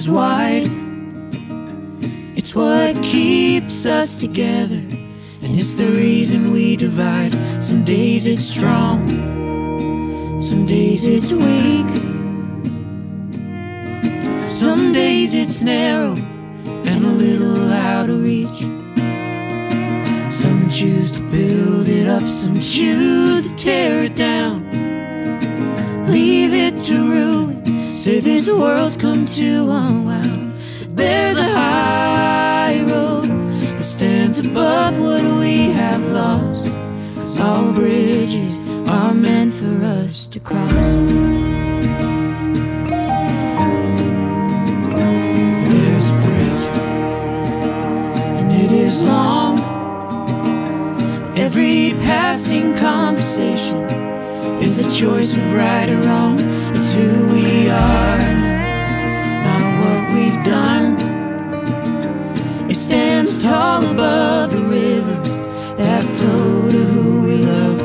is wide. It's what keeps us together, and it's the reason we divide. Some days it's strong, some days it's weak. Some days it's narrow and a little out of reach. Some choose to build it up, some choose to tear it down, leave it to ruin, say this world's come to unwound. There's a high road that stands above what we have lost, 'cause all bridges are meant for us to cross. There's a bridge, and it is long. Every passing conversation is a choice of right or wrong. It's who we are, not what we've done. It stands tall above the rivers that flow to who we love.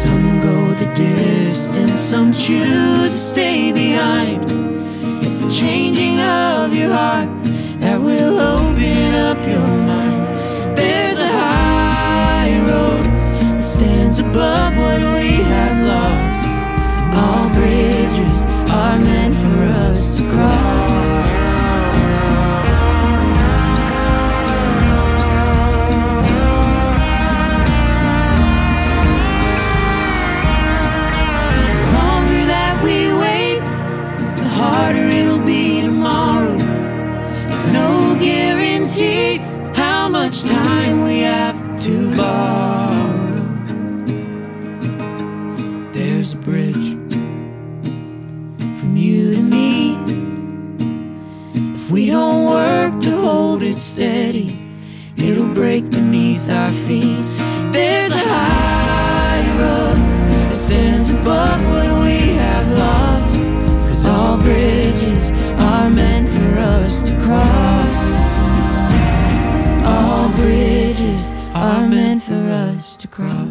Some go the distance, some choose to stay behind. It's the changing of your heart that will open up your mind. There's a high road that stands above what we have lost, and all bridges are meant for us to cross. The longer that we wait, the harder it'll be tomorrow. There's no guarantee how much time we have to borrow. There's a bridge from you to me. If we don't work to hold it steady, it'll break beneath our feet. There's a high road that stands above what we have lost, 'cause all bridges are meant for us to cross. All bridges are meant for us to cross.